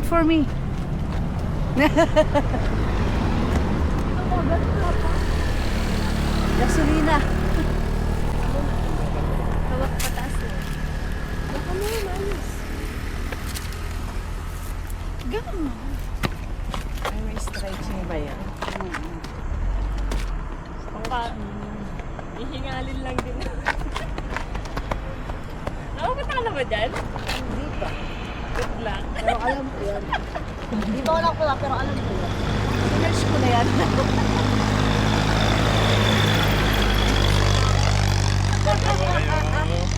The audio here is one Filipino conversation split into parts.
for me. Gasolina. Hawak pataas na. Baka mo yung manis. Ganun mo. Ay, may stretching ba yan? Ihingalin lang din. Nakapunta ka na ba dyan? Hindi pa. Good luck. Pero alam ko yan. Hindi pa wala pala, pero alam ko yan. Sinerge ko na yan.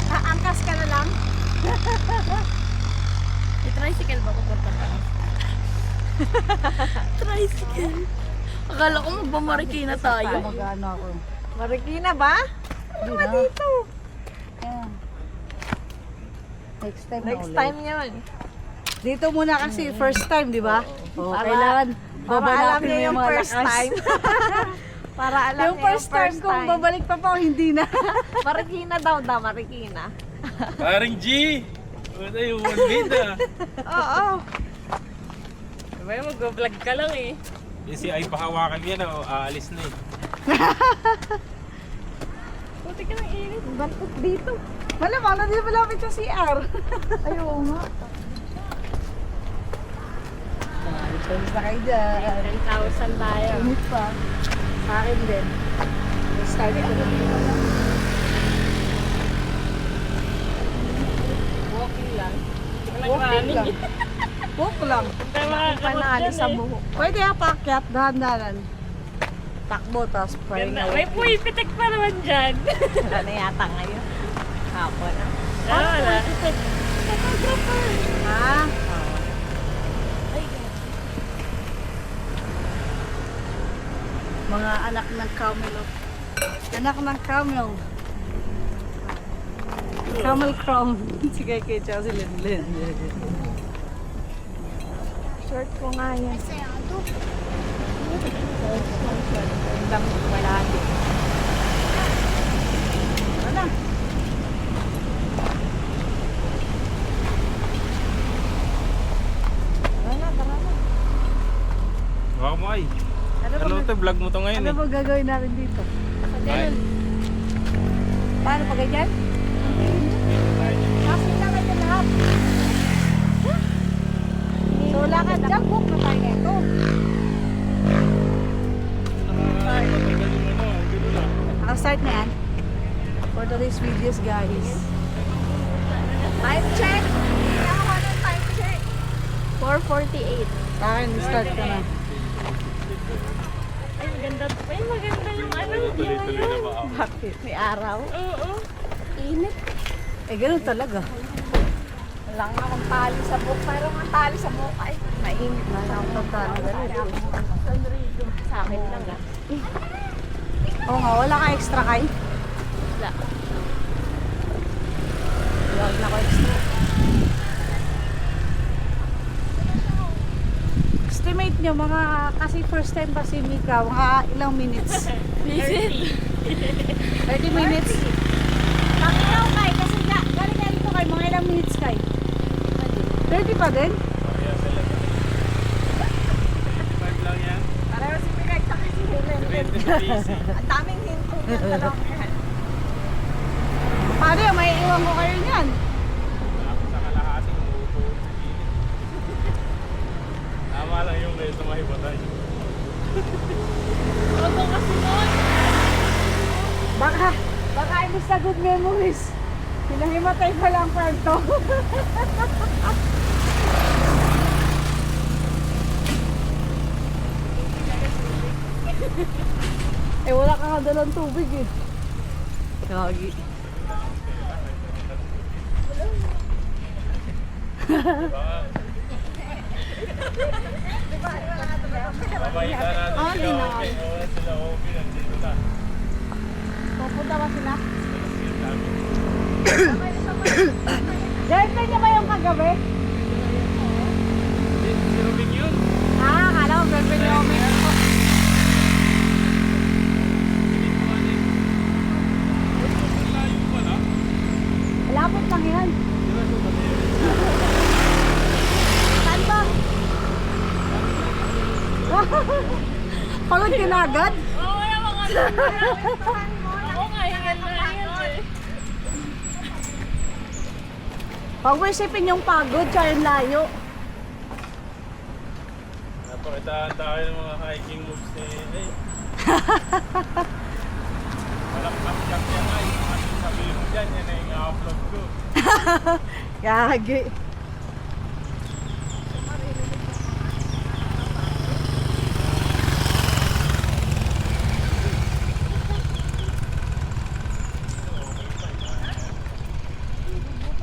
Angkas ka na lang. May tricycle ba pupunta pa? Tricycle? Akala ko magmamarikina tayo. Mag-ano ako. Marikina ba? Hindi na. Dito. Ayan. Next time na Next ulit. time yun. Dito muna kasi first time, di ba? Oo, Para- kailangan Para alam babanapin niya mo yung mga first lakas. time. Para alam Yung niya first time, kung babalik pa pa o hindi na. Marikina daw, Marikina. Paring G! Wala yung one bid ah. Oo. Diba yung mag-vlog ka lang eh. Yung si Ay pahawakan yan oh, aalis na eh. Puti ka ng init. Bantot dito. Malamang na din malapit sa CR. Ayaw nga. Depends na kayo dyan. 10,000 tayo. Init pa. Sa akin din. Start ko na. Walking lang. Walking lang. Walk lang. Tayo makakaroon sa buhok. Pwede pakyat, dahan-dahan. Takbo, tapos praying Ganda. na May walking. puwipitik pa naman dyan. Wala na yata ngayon. Hapon ah. Wala. Ha? Mga anak ng camel. Anak ng camel. Camel crown. Sige, kay Chelsea Lin. Short ko nga yan. Hanggang wala din. Ano? Tara na, tara na. Baka mo Ay. Ano Ano to, vlog mo to ngayon Ano eh. ba gagawin natin dito? Ay. Paano pa ganyan? Kasi na kayo lahat. So, lakad dyan. Book na tayo nito. Ay, matagal yung ano, gano'n lang. Naka-start na yan. For today's videos, guys. Time check! Kailangan ko ng time check. 4:48. Sa akin, start ka na. Ay, maganda. Ay, maganda yung ano. Tuloy-tuloy na ba ako? Bakit? May araw? Oo. Init. Eh, ganun talaga. Wala nga akong tali sa buhok. Mayroon nga tali sa buhok. Ay, mainit na lang. Sa akin lang ah. Oo nga, wala ka extra kay? Wala. Wala na ko extra. Estimate nyo, mga, kasi first time pa si Mika, mga ilang minutes? 30. 30 minutes? Nakitaw kay, kasi galing nga dito kay, mga ilang minutes kay? 30 pa din? Kaya sila. 25 lang yan. Pareho si Mika at saka si Helen. 20 easy. Ang daming hinto ng dalawang yan. Paano yun, may iwan ko kayo niyan? Ako sa kalahating umuupo sa gilid. Tama lang yung kayo sa mahibatay. Ano kasi nun? Baka imbis na good memories. Pinahimatay pa lang kwento. Eh wala ka nga dalang tubig eh. Kagi. Babalik na natin Ah, di sila. na. Okay, wala sila. Okay, nandito na. Pupunta ba sila? Sila namin. Girlfriend niya ba yung kagabi? Si Rubing yun. Ah, akala ko girlfriend niya kami. Layo pala. Malapit lang yan. Di ba ito ba? Saan ba? kang kinagad? Oo, naman ka. Ako nga, hingal na hingal eh. Huwag mo isipin yung pagod, tsaka yung layo. Napakitaan tayo ng mga hiking moves ni Ay. Walang kapyap yan ay. Ano sabihin mo dyan, yan ay i-upload ko. Gagi.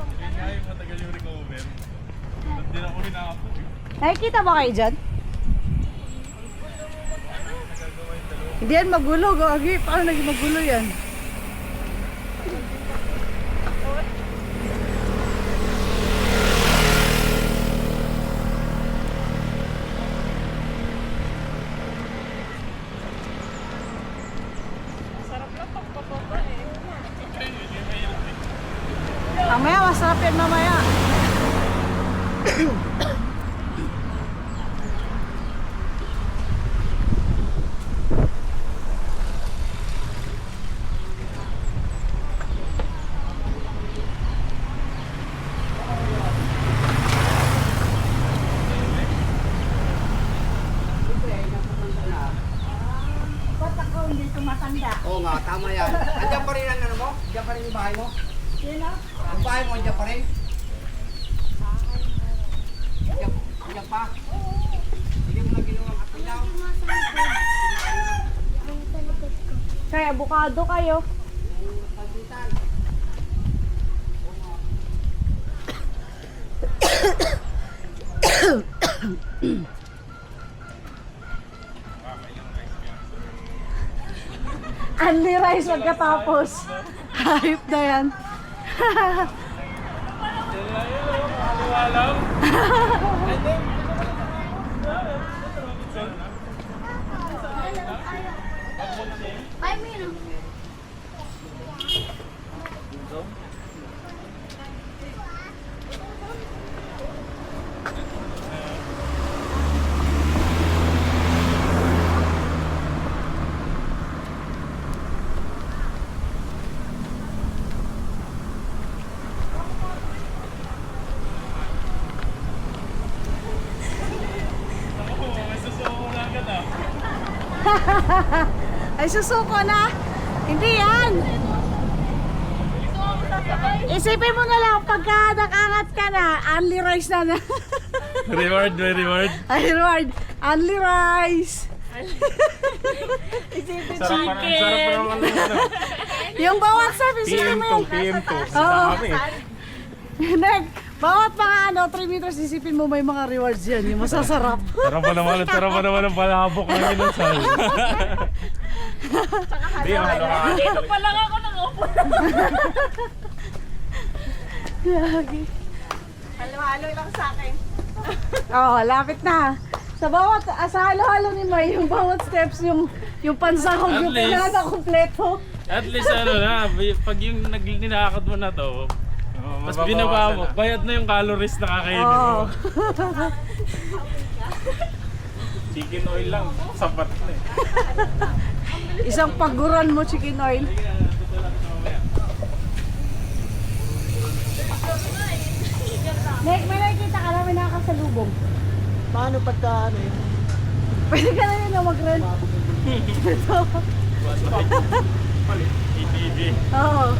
Hindi nga yung matagal yung recover. Hindi na ako hinakapo eh. Nakikita ba kayo dyan? Hindi yan magulo, gagi. Paano naging magulo yan? Sarap lang pagpapapa eh. Mamaya, masarap yan mamaya. Ba't ako hindi tumatanda? Oo nga, tama yan. Andiyan pa rin ang ano mo? Andiyan pa rin yung bahay mo? Yun o. Ang bahay mo, andiyan pa rin? Andiyan pa? Hindi mo na ginawang katilaw? Kaya abukado kayo. Pagkitan. Only rice pagkatapos. Hype na yan. Alam? May susuko na agad ah. Ay, susuko na. Hindi yan. Isipin mo na lang, pagka nakangat ka na, only rice na. Reward, may reward. Ay, reward. Only rice. Sarap pa naman ano. Yung bawat sa isipin mo yung... PM2. Oo. Kami. Neg, bawat mga 3 meters, isipin mo may mga rewards yan. Yung masasarap. Sarap pa naman ang palabok ng inasal. Hindi, mahalo ka. Dito pa lang ako nangupo. Gagi. Halo-halo lang sa akin. Oo, lapit na. Sa bawat, sa halo-halo ni May, yung bawat steps, yung pansahog, At yung least. kailangan na kompleto. At least ano na, pag yung ninakad mo na to, mas binaba mo, bayad na yung calories na kakainin Oo. mo. Chicken oil lang, sapat na eh. Isang paguran mo, chicken oil. Nek, may nakikita ka namin nakakasalubong. Paano pagka ano yun? Pwede ka na yun na mag-rent. Ito. Palit, ETV. Oo.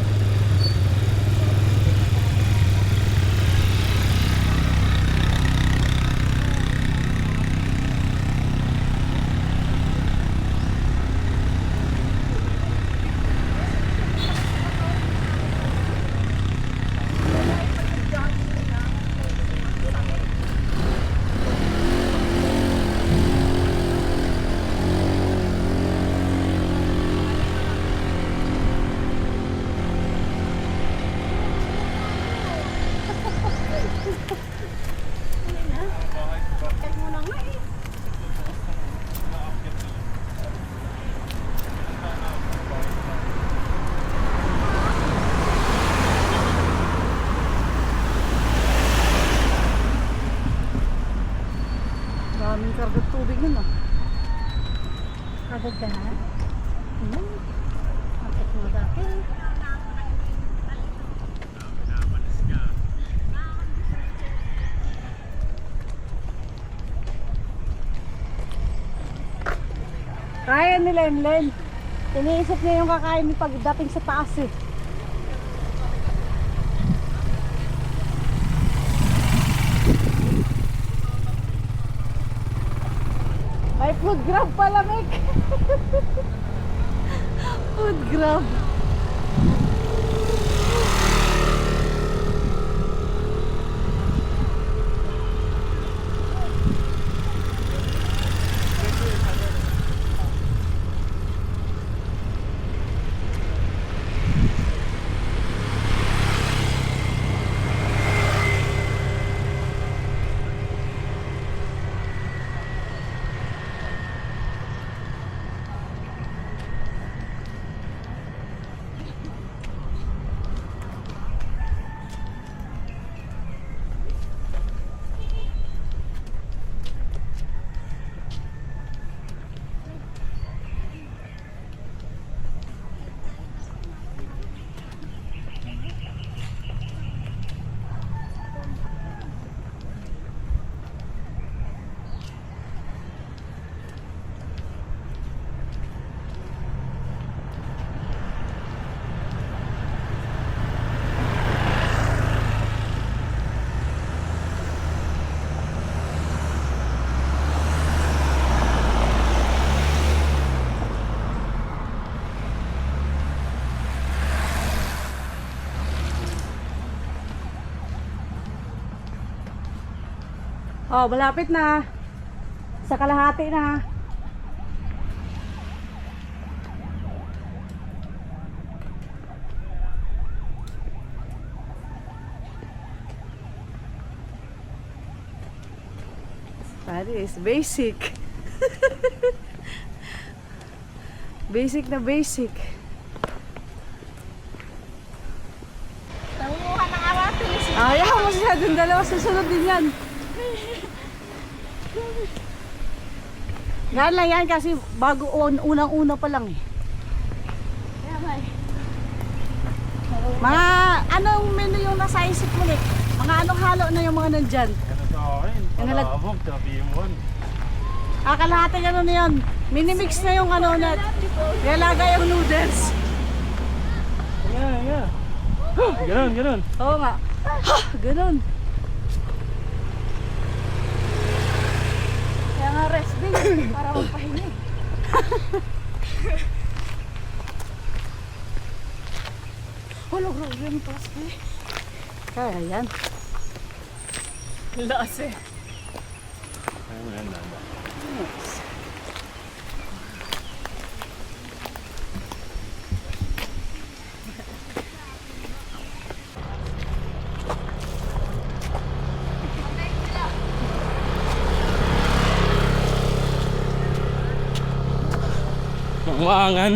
Daming karga tubig nun ah. Agad ka na? Akit mo dati. Kaya ni Lenlen. Iniisip niya yung kakain ni pagdating sa taas eh. May food grab pala, Mek. Food grab. Oh, malapit na. Sa kalahati na. That is basic. Basic na basic. Nangunguha ng aratis. Ayaw mo siya dun, dalawa susunod din yan. Yan lang yan kasi bago unang-una pa lang eh. Kaya may. Mga anong menu yung nasa isip mo Nick? Mga anong halo na yung mga nandyan? Ano sa akin? Yung nalag- Palabog, tsaka PM1. Kalahati ano na yun. Minimix na yung ano na. Nilagay yung noodles. Yeah. Ganon, ganon. Oo nga. Ganun. Kaya nga rest day. Para magpahinga. Wala, grabe yung pasko eh. Kaya yan. Laas eh. Ayun mo yan, nanda. Yes. Umaangan.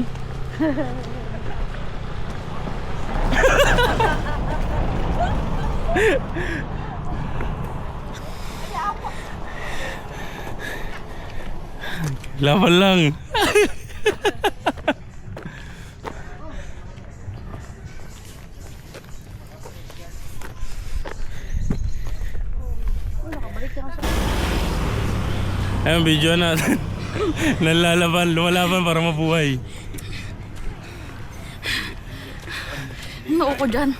Laban lang. Ayun, video natin. Nalalaban, lumalaban para mabuhay. Noo ko dyan.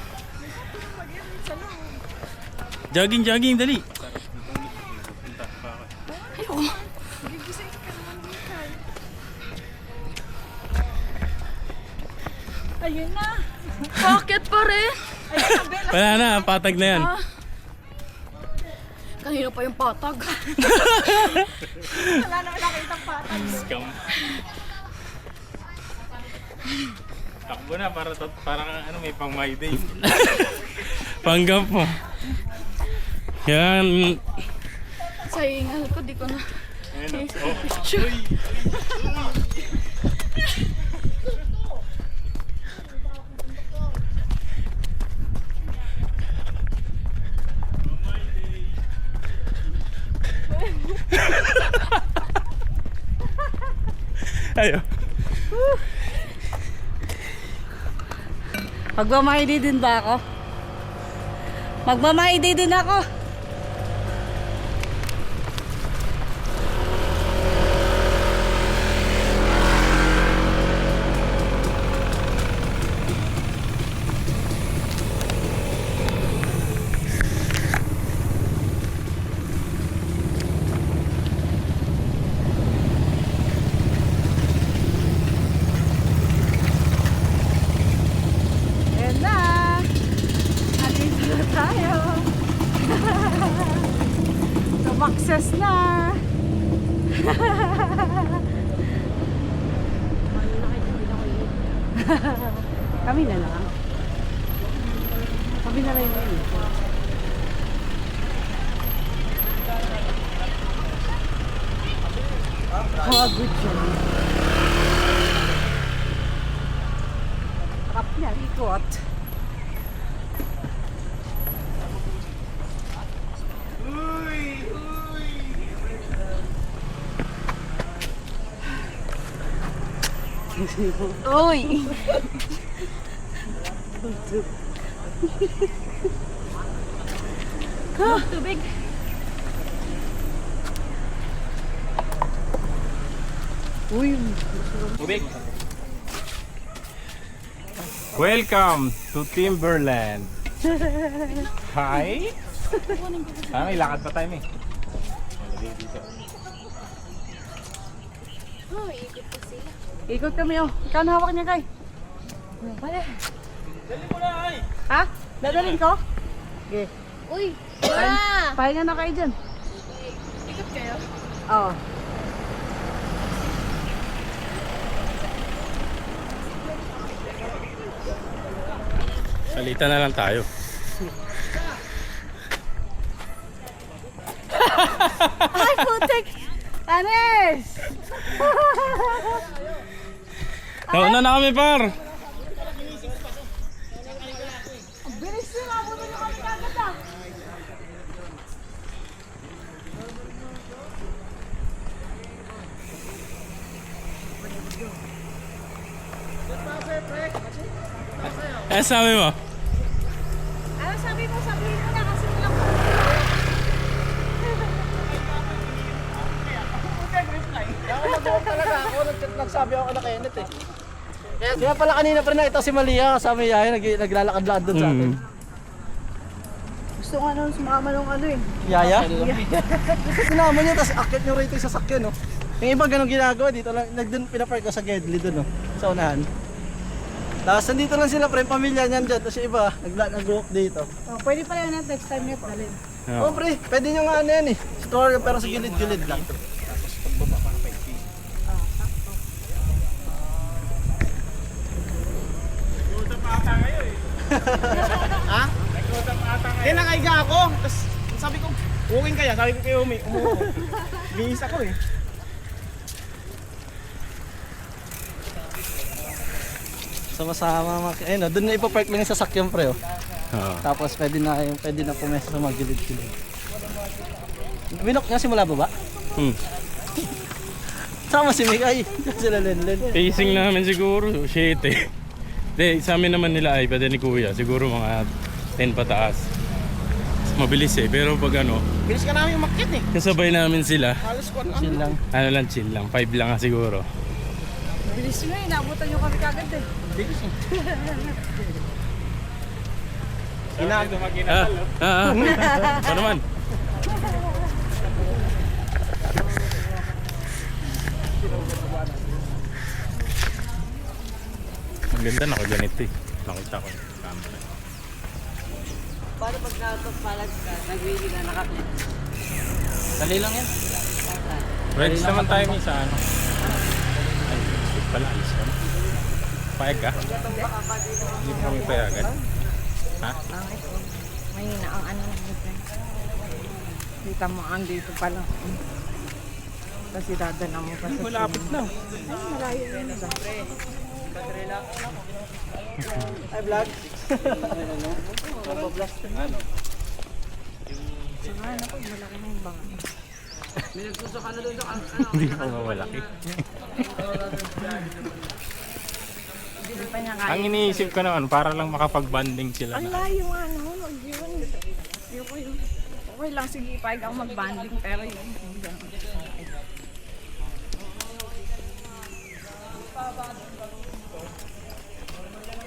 Jogging, jogging, dali. Ayoko. Ayun na. Bakit pa rin? Wala na, patag na yan. Kanina pa yung patag. Wala naman nakitang patag. Scam. Takbo na para ano may pang my day. Panggap mo. Yan. Sa ingal ko, di ko na. Ayun, Oh. Picture. tayo. Magmamaidi din ba ako? Magmamaidi din ako. Ayan na. Alis na tayo. Sumakses na. Kami na lang. Kami na lang yun. Pagod siya. Sarap niya, ikot. Uy! Tubig. Uy! Tubig. Welcome to Timberland. Hi. May lakad pa tayo eh. Ikot kami oh. Ikaw na hawak niya kay. Wala. Dali mo na ay. Ha? Dadalhin ko? Okay. Uy! Wala! Pahinga na kayo dyan. Ikot kayo? Oo. Salita na lang tayo. Ay, putik! Anes! Nauna na kami par. Ang bilis nyo, mabuto nyo kami kagad ah. Eh sabi mo? Ano sabi mo? Sabihin mo na kasi walang po. Talaga ako, nagsabi ako na Kenneth eh. Kaya pala kanina pa rin nakita si Malia kasama Yaya, naglalakad-lakad doon sa atin. Gusto nga nun sumama nung ano eh. Yaya? Sinama niya, tapos akit niyo rito yung sasakyan, no? Yung iba ganun ginagawa, dito lang, pinapark ko sa Gedli doon, no? Sa unahan. Tapos nandito lang sila, pre, pamilya niyan dyan, tapos yung iba, nag-walk dito. Oh, pwede pala yun next time net dalhin. Oh, pre, pwede nyo nga ano yan eh. Store, pero sa gilid-gilid lang. Ha? Eh, nakaiga ako. Tapos sabi ko, walking kaya. Sabi ko kayo, umuho. Bihis ako eh. Sama-sama. Ayun, doon na ipapark lang yung sasakyan, pre. Oh. Oo. Tapos pwede na pumesa sa mga gilid-gilid. Binok niya simula baba? Sama si Mikay. Sila Lenlen. Pacing namin siguro 7. Hindi, sa amin naman nila ay pwede ni Kuya. Siguro mga 10 pataas. Mabilis eh. Pero pag ano, Bilis ka namin umakyat eh. kasabay namin sila. Halos ko chill lang. Ano lang, chill lang. 5 lang siguro. Bilis nyo eh, naabutan nyo kami kagad eh. Bilis eh. Ano naman? Ang ganda na ako ganito eh. Nakita ko yung camera. Paano pag nakapagpalag ka, nag-wheelie na nakapit? Dali lang yan. Ready naman tayo sa ano. Ay, speed pala. Alis ka na. Payag ka? Hindi mo kami payagan. Ha? Mahina ang ano ng friend. Kita mo ang dito pala. Kasi dadala mo pa sa Malapit na. Ay, malayo yun. Ay, vlog. Ano? Saka na po, malaki na yung banga. Hindi pa mamalaki. Hindi pa niya kaya. Ang iniisip ko naman, para lang makapag-banding sila. Ang layo nga naman, wag yun. Okay lang, sige, ipahig ako mag-banding, pero yun.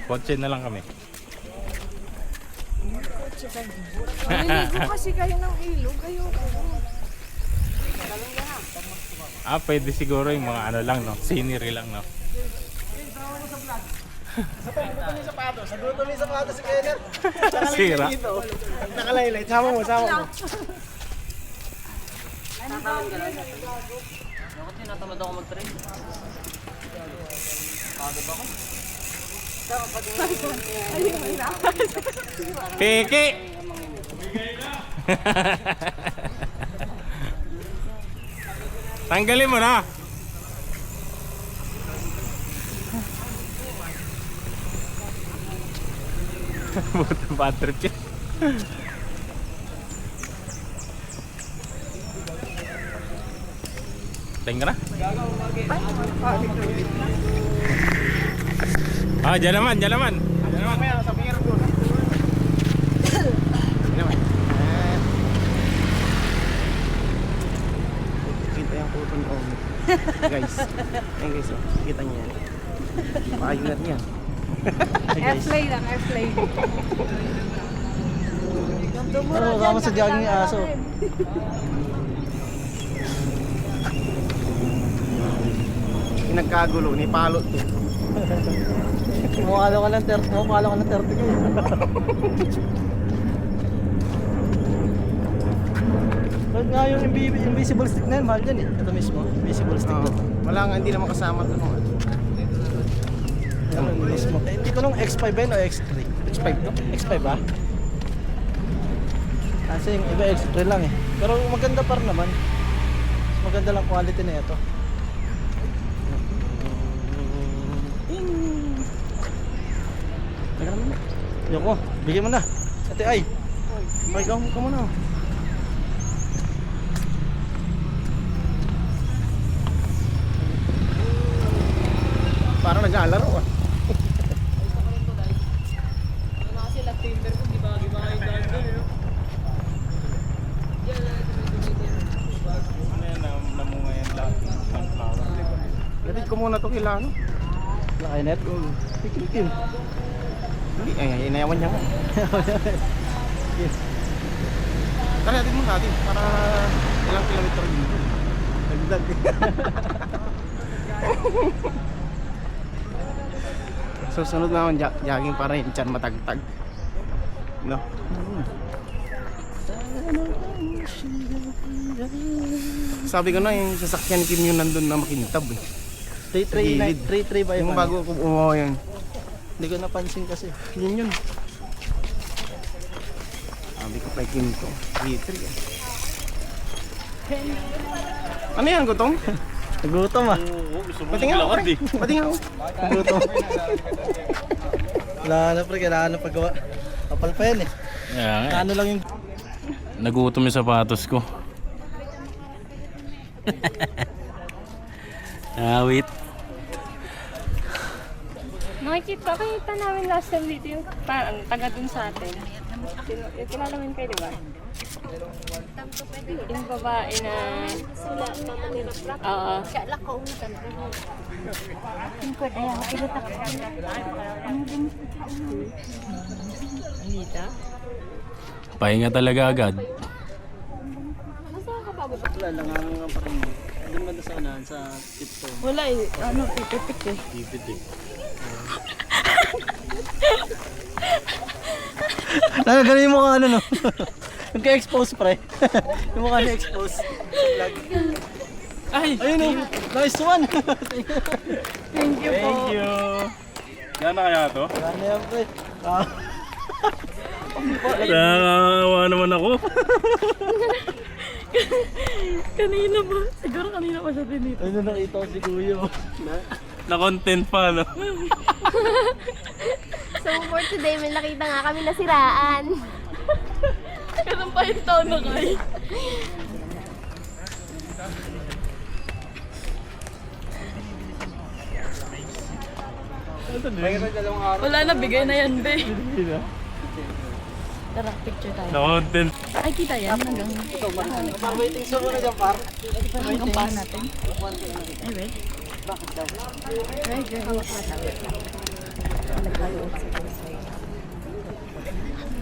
Kotse na lang kami. Maliligo kasi kayo ng ilog, ayoko. Pwede siguro yung mga ano lang, no? Scenery lang, no? Nagutom yung sapatos si Kenneth. Sira. Nakalight. Sama mo. Kiki! Tanggalin mo na! Buta bad trip yan. Tingnan ka na? Dyan naman. Dyan naman. Kita yung puto ni Omi. Guys. Ayan guys. Kita niyo yan. Pakayunat niya. Airplay lang, airplay. Ano, kama sa jogging yung aso. Pinagkagulo ni Palot to. Mukha lang ng 30 ko. But nga yung invisible stick na yun, mahal yan eh. Ito mismo, invisible stick na. Wala nga, hindi naman kasama ito naman. Yan mismo. Hindi ko nung X5 ba yun o X3? X5 to? X5 ba? Kasi yung iba X3 lang eh. Pero maganda pa rin naman. Maganda lang quality na ito. Teka naman. Yoko, bigyan mo na. Ate ay. Ay, ikaw mo na. Parang nag-aalaro ah. Namunga yan lahat ng sunflower. Lapit ko muna ito kailangan. Nakainet? Pikit yun. Hindi, inayawan niya mo. Tara natin muna natin para ilang kilometro dito. Nagdag. Susunod naman jogging para yung tiyan matagtag. No? Sabi ko na yung sasakyan ni Kim yung nandun na makintab eh. 3-3 ba yung bago ko? Oo, yun. Hindi ko napansin kasi. Yun. Sabi ko kay Kim to. 3-3 eh. Ano yan, gutom? Nagutom ah. Pati nga ako. Pati nga ako. Nagutom. Wala na pre, kailangan na paggawa. Kapal pa yan eh. Ano lang yung... Nagutom yung sapatos ko. Wait. Nakita namin last time dito yung taga dun sa atin. Yung kilala mo yun kayo, di ba? Yung babae na... Oo. Pahinga talaga agad. Wala, nangangang pa rin. Doon ba sa unahan, sa tiptoe? Wala eh, pipipik eh. Pipit eh. Nagagaling mo ka ano no? Nagka-expose pre. Yung mukha na expose. Ay! Ayun o, nice one! Thank you po. Thank you! Gana kaya to? Ano yan pre? Nakakawa naman ako. Kanina ba? Siguro kanina pa siya din dito. Ano nakita ko si Kuya oh. Na-content pa, no? So for today, may nakita nga kami nasiraan. Ganun pa yung tono kay. Wala na, bigay na yan, be. Tara, picture tayo. Na-content. Ay, kita yan hanggang... Par, waiting zone muna dyan, par. Hanggang pa natin. Ay, wait.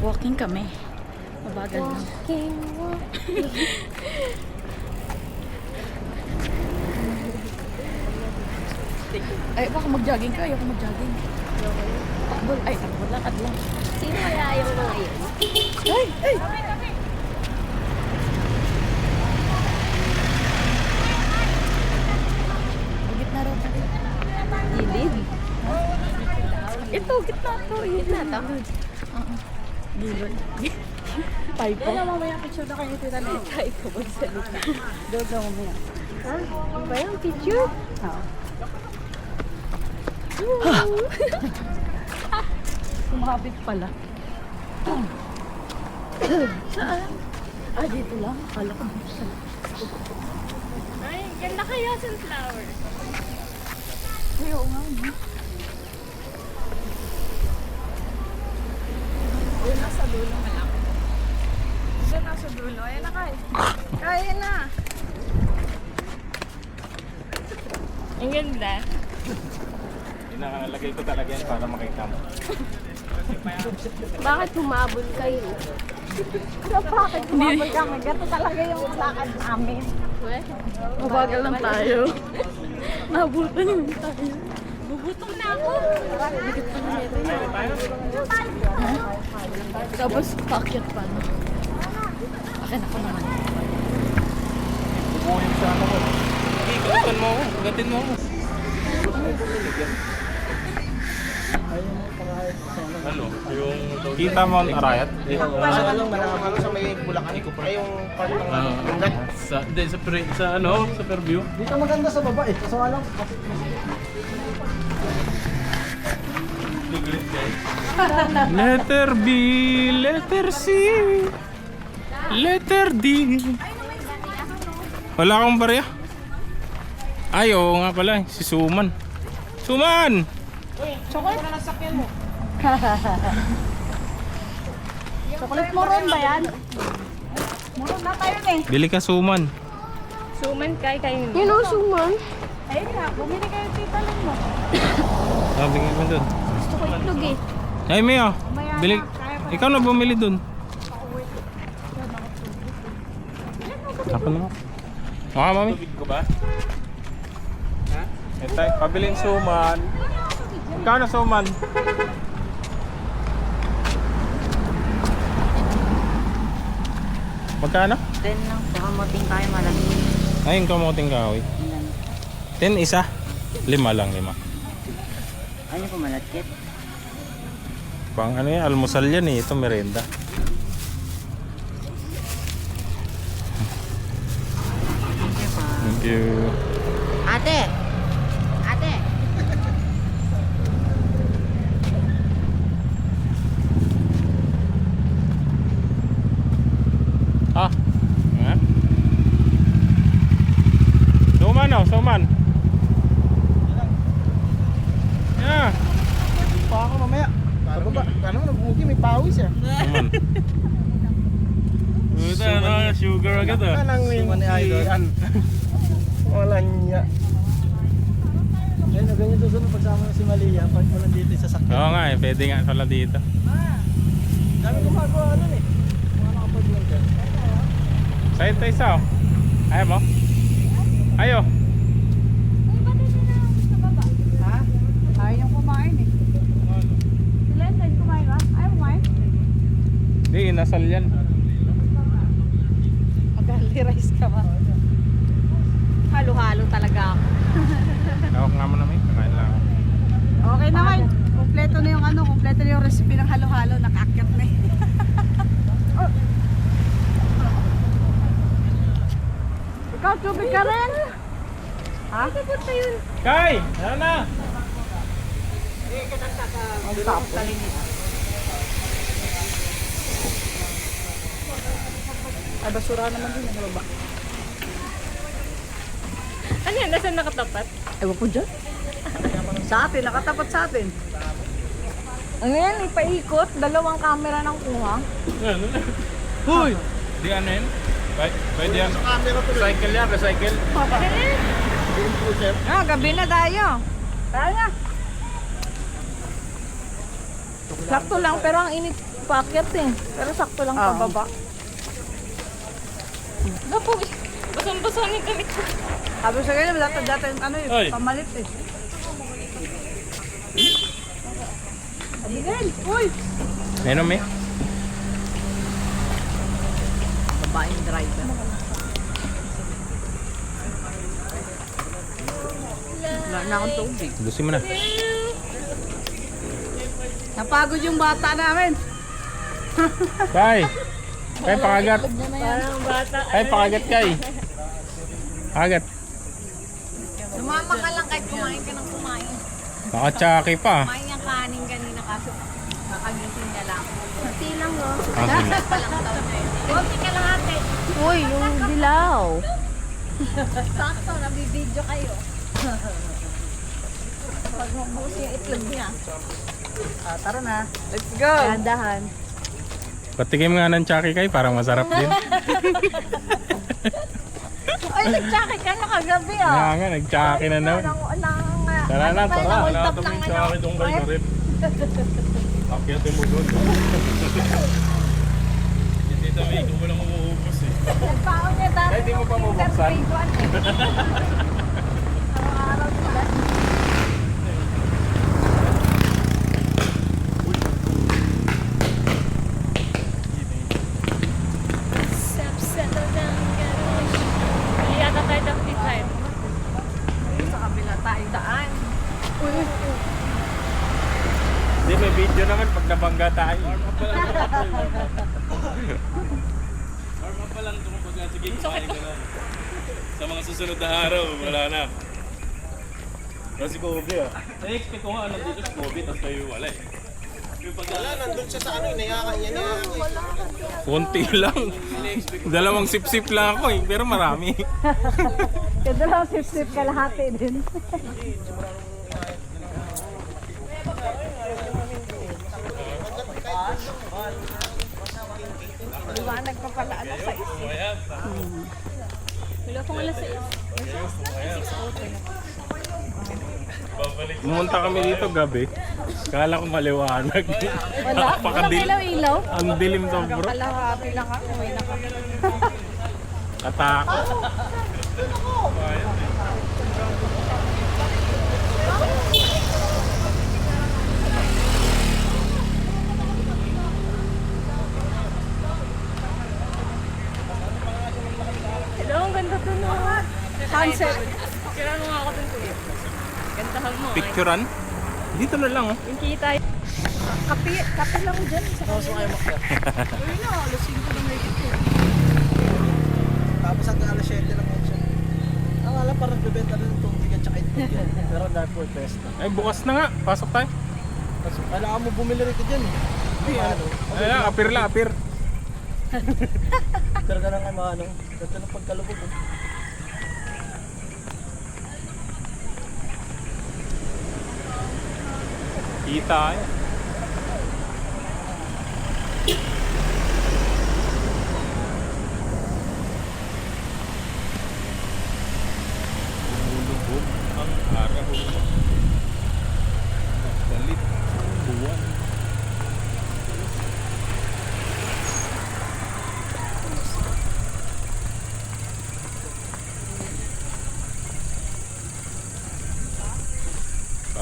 Walking kami. Mabagal lang. Ay, baka mag-jogging ka. Ayoko mag-jogging. Takbol. Ay, takbol lang. Adlang. Sino kaya ayaw na ngayon? Ay! Ay! Ang gitna raw tayo. Gilid. Ito, gitna to. Gitna to. Gilid. Tayo po. Kaya mamaya picture na kayo tita na tayo ko magsalita. Doon na mamaya. Ha? Ano ba yung picture? Kumapit pala. Saan? Ah, dito lang. Akala ko sa... Ay, ganda kaya sunflower. Ay, oo nga. No? Doon nasa dulo na lang. Doon nasa dulo. Ayan na kaya. Kaya na. Ang ganda. Inakalagay ko talaga yan para makita mo. Bakit humabol kayo? Bakit kumabal kami? Gato talaga yung lakad namin. Mabagal lang tayo. Nabutan yung tayo. Bubutong na ako. Tapos paakyat pa. No? Akin ako naman. Bukuhin sa ano ko. Hindi, kagatin mo ako. Kagatin mo ako. Ano? Yung... Kita mo ang Arayat? Sa ano, malaman sa may Bulacan. Ay, yung part ng Sa ano? Sa Fairview? dito maganda sa baba eh. Kaso nga lang, Letter B, letter C, letter D. Wala akong barya. Ay, oo nga pala, si Suman. Suman! Chocolate moron ba yan? Moron na tayo eh. Bili ka Suman. Suman kayo. Yun ang suman. Ayun nga, bumili kayo tita lang mo. Sabi nga mo dun. Gusto ko itlog eh. Ay, Mia, bili. Ikaw na bumili dun. Ako na. Maka, mami. Tubig ko ba? Ha? Ito, pabiling Suman. Ikaw na Suman. Magkano? 10 lang, sa kamuting tayo malaki. Ay, yung kamuting kahoy. 10 isa. 5 lang, 5. Ano po malakit? Pang ano yan, almusal yan eh. Ito merenda. Thank you. Ate! Ate! Ah. Ha? Suman oh, suman. Yeah. pa ako mamaya. Sa baba, ano, nagbugi, may pawis eh. Suman. Buta na, sugar agad ah. Anang Suman ni Idol. Wala niya. Ayun, ganyan susunod pagsama na si Malia. Pag mo lang dito sa sakyan. Oo nga eh, pwede nga pala dito. Dami gumagawa ano eh. Mga nakapag-vlog dyan. Sa'yo tayo isa oh. Ayaw mo? Ayaw. Ha? Ayaw yung kumain eh. Sila yung kumain ba? Ayaw kumain? Hindi, inasal yan. Mag-ali rice ka ba? Halo-halo talaga ako. Tawag nga mo namin, kakain lang ako. Okay naman. Kompleto na yung ano, kompleto na yung recipe ng halo-halo. Nakakyat na eh. Ikaw, tubig ka rin? Ha? Punta yun. Kay! Ano na? Ay, basura naman din yung baba. Ano yan? Nasaan nakatapat? Ewan ko dyan. Sa atin, nakatapat sa atin. Ano yan, ipaikot. Dalawang camera ng kuha. Huy! Di ano yun? Pwede yan. Recycle yan, recycle. Ah, gabi na tayo. Tara. Sakto lang, pero ang init paakyat eh. Pero sakto lang pababa. Napo, basang-basang yung gamit ko. Sabi sa ganyan, dati ano Oy. pamalit eh. Abigail, uy! Meron may? Babaeng driver. Wala na akong tubig. Lusin mo na. Napagod yung bata namin. Kay! Kay, pakagat. Parang bata. Kay, pakagat kay. Pakagat. Sumama ka lang kahit kumain ka ng kumain. Nakatsaki pa. Kumain yung kanin kanina kaso kakagising niya lang. Pati lang oh. Ah, sige. Pa lang daw na yun. Kunti ka lang ate. Uy, yung dilaw. Sakto, nabibidyo kayo. Pag mabusi yung itlog niya. Tara na. Let's go! Dahan. Patikim nga ng tsaki kay, parang masarap din. Ay, nagtsaki ka na kagabi ah. Nga nga, nagtsaki na naman. Tara na, tara. Wala tuming sa akin doon kayo rin. Akyatin mo doon. Hindi tabi, ikaw mo lang umuubos eh. Nagpaon niya dati. Ay, di mo pa mabuksan? Araw-araw nila. Settle down, get away. Hindi yata tayo dapat tayo. Sa kabila tayo daan. Hindi, may video naman pag nabangga tayo. Warm up pa lang ito pag sige, kumain ka na. Sa mga susunod na araw, wala na. Kasi Kobe ah. Na-expect ko nga nandito si Kobe, tapos kayo wala eh. Wala, nandun siya sa ano, inayakan niya niya. Konti lang. Dalawang sip-sip lang ako eh, pero marami. Kaya lang sip-sip kalahati din. Liwanag pa pala ano sa isip. Wala pong alas 6. Pumunta kami dito gabi. Kala ko maliwanag. Wala? Walang ilaw-ilaw? Ang dilim to bro. Kalahati lang ako. May naka. Katakot. Hello, ang ganda to no. Sunset. Kailan mo nga ako dun kuya. Gantahan mo. Picturean? Dito na lang oh. Yung kita. Kape lang dyan. Uy na, alas 5 na may ito. Tapos hanggang alas 7 lang ako siya. Ang alam parang bebenta na ng tubig at saka itlog yan. Pero Darfur Festa. Ay bukas na nga. Pasok tayo. Tapos kailangan mo bumili rito dyan eh. Hindi ano. Ay, apir lang, apir. Pero ka lang ano. Ganda ng pagkalubog eh. Kita eh. Lumulubog ang araw. Nagpalit buwan.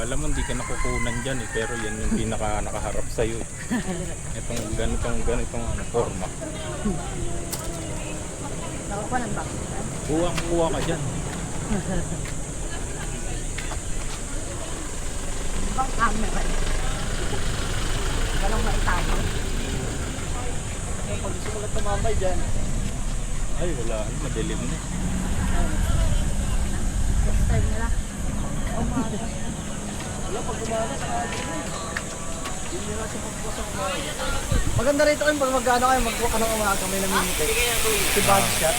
Alam mo, hindi ka nakukunan dyan eh, pero yan yung pinaka nakaharap sa'yo eh. Itong ganitong ano, forma. Nakakuha ng box. Kuha ka dyan. Ibang camera. Walang maitago. Pag gusto ko lang tumambay dyan. Ay, wala. Madilim na. Next time nila. Wala pag umaga sa atin. Maganda rito kayo pag mag-ano kayo, mag-walk ng umaga, may namimite. Si body shot.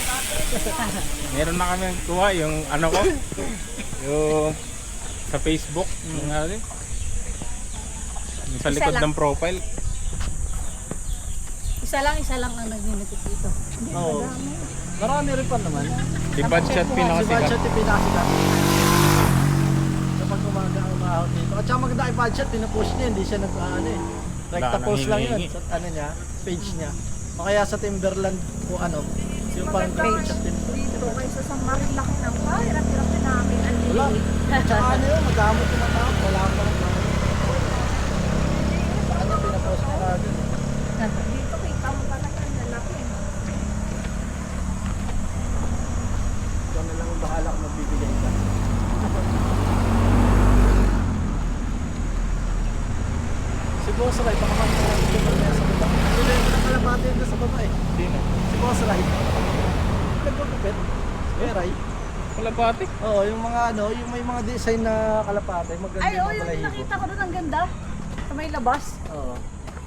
Meron na kami kuha yung ano ko. Yung sa Facebook. Yung ano din. Yung sa likod ng profile. Isa lang ang nag-mimic dito. Oo. Marami rin pa naman. Si Badshot Si pinakasikat. Badshot yung pinakasikat. Kapag umaga ang umahon dito. At saka maganda kay Badshot, pinupush niya, hindi siya nag-ano eh. Rekta Wala post nang lang yun hihingi. sa ano niya, page niya. O kaya sa Timberland o ano, yung parang page sa Timberland. Dito kaysa sa Marin laki ng bahay. Hirap-hirap na namin. Ang Wala. lilit. At saka ano yun, madamot yung matao. Wala pa lang parang. Sa kanya pinapost niya agad. Dito kita mo talaga ang lalaki. Ikaw na lang ang bahala kung magbibigay ka. Si Boss Ray, baka mag-ibigay niya sa baba. Hindi na yung kalabate yun sa baba eh. Sino? Si Boss Ray. Nagpapapit. Eh, Ray. Kalapati. Oo, yung mga ano, yung may mga design na kalapate, maganda Ay, yung oh, mga yung balahibo. nakita ko doon ang ganda. Sa may labas. Oo.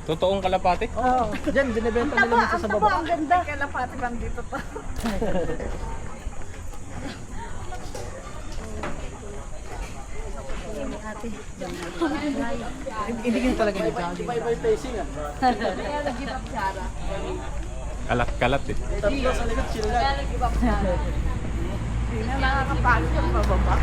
Totoong kalapati. Oo, dyan, binibenta nila minsan sa Ang taba, baba. ang ganda. Kalapati bang dito to? Ate. Hindi ganyan talaga yung jogging. Bye-bye facing ah. Kaya nag-give up Sarah. Kalat-kalat eh. Tatlo sa likod, chill lang. Kaya nag-give up Sarah. Hindi na nakakapasok pababa.